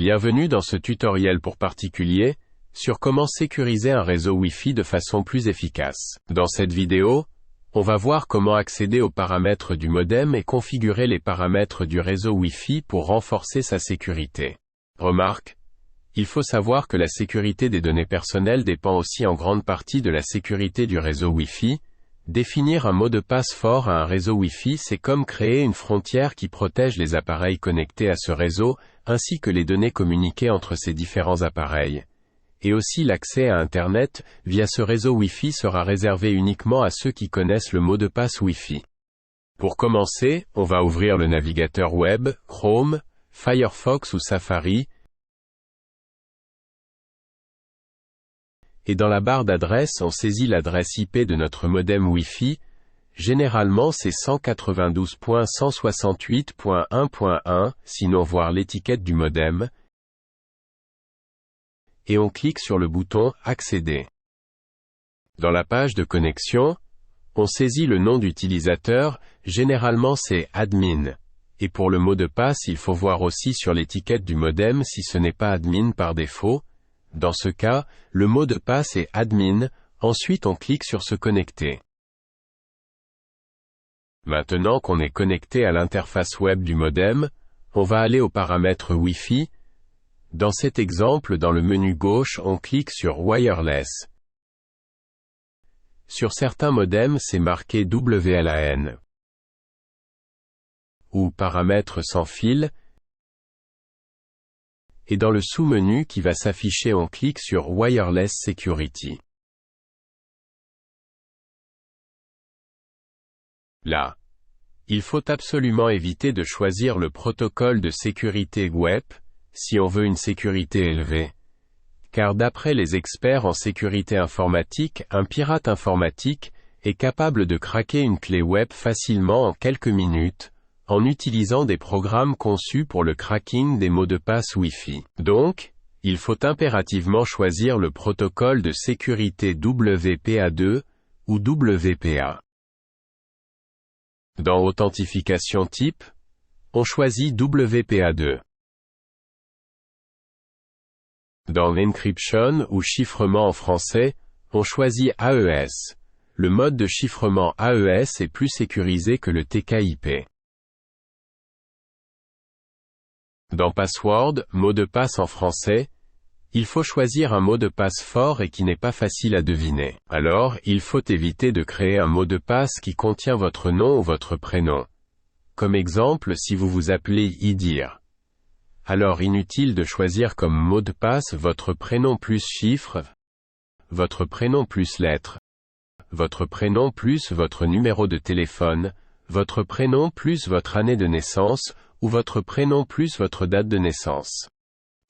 Bienvenue dans ce tutoriel pour particuliers, sur comment sécuriser un réseau Wi-Fi de façon plus efficace. Dans cette vidéo, on va voir comment accéder aux paramètres du modem et configurer les paramètres du réseau Wi-Fi pour renforcer sa sécurité. Remarque, il faut savoir que la sécurité des données personnelles dépend aussi en grande partie de la sécurité du réseau Wi-Fi. Définir un mot de passe fort à un réseau Wi-Fi, c'est comme créer une frontière qui protège les appareils connectés à ce réseau, ainsi que les données communiquées entre ces différents appareils. Et aussi l'accès à Internet, via ce réseau Wi-Fi sera réservé uniquement à ceux qui connaissent le mot de passe Wi-Fi. Pour commencer, on va ouvrir le navigateur web, Chrome, Firefox ou Safari, et dans la barre d'adresse on saisit l'adresse IP de notre modem Wi-Fi, généralement c'est 192.168.1.1, sinon voir l'étiquette du modem, et on clique sur le bouton « Accéder ». Dans la page de connexion, on saisit le nom d'utilisateur, généralement c'est « admin », et pour le mot de passe il faut voir aussi sur l'étiquette du modem si ce n'est pas « admin » par défaut. Dans ce cas, le mot de passe est admin, ensuite on clique sur se connecter. Maintenant qu'on est connecté à l'interface web du modem, on va aller aux paramètres Wi-Fi. Dans cet exemple, dans le menu gauche, on clique sur Wireless. Sur certains modems, c'est marqué WLAN ou paramètres sans fil. Et dans le sous-menu qui va s'afficher, on clique sur Wireless Security. Là, il faut absolument éviter de choisir le protocole de sécurité WEP, si on veut une sécurité élevée. Car d'après les experts en sécurité informatique, un pirate informatique est capable de craquer une clé web facilement en quelques minutes, en utilisant des programmes conçus pour le cracking des mots de passe Wi-Fi. Donc, il faut impérativement choisir le protocole de sécurité WPA2 ou WPA. Dans Authentification type, on choisit WPA2. Dans l'Encryption ou chiffrement en français, on choisit AES. Le mode de chiffrement AES est plus sécurisé que le TKIP. Dans Password, mot de passe en français, il faut choisir un mot de passe fort et qui n'est pas facile à deviner. Alors, il faut éviter de créer un mot de passe qui contient votre nom ou votre prénom. Comme exemple, si vous vous appelez Idir. Alors inutile de choisir comme mot de passe votre prénom plus chiffre, votre prénom plus lettre, votre prénom plus votre numéro de téléphone, votre prénom plus votre année de naissance, ou votre prénom plus votre date de naissance.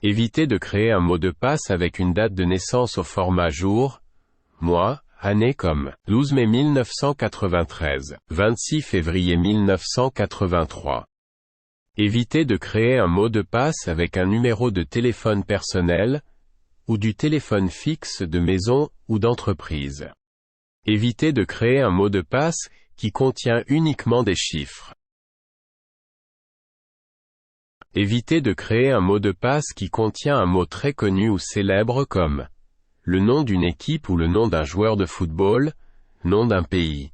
Évitez de créer un mot de passe avec une date de naissance au format jour, mois, année comme 12 mai 1993, 26 février 1983. Évitez de créer un mot de passe avec un numéro de téléphone personnel, ou du téléphone fixe de maison ou d'entreprise. Évitez de créer un mot de passe qui contient uniquement des chiffres. Évitez de créer un mot de passe qui contient un mot très connu ou célèbre comme le nom d'une équipe ou le nom d'un joueur de football, nom d'un pays,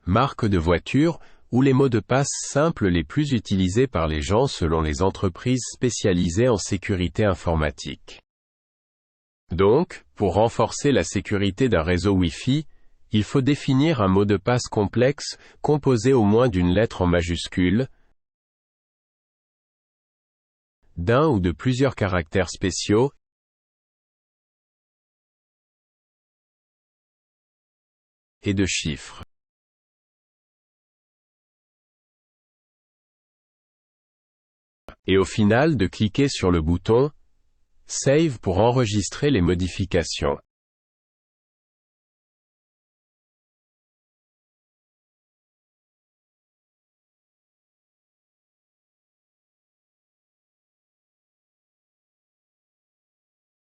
marque de voiture, ou les mots de passe simples les plus utilisés par les gens selon les entreprises spécialisées en sécurité informatique. Donc, pour renforcer la sécurité d'un réseau Wi-Fi, il faut définir un mot de passe complexe, composé au moins d'une lettre en majuscule, d'un ou de plusieurs caractères spéciaux, et de chiffres. Et au final de cliquer sur le bouton « Save » pour enregistrer les modifications.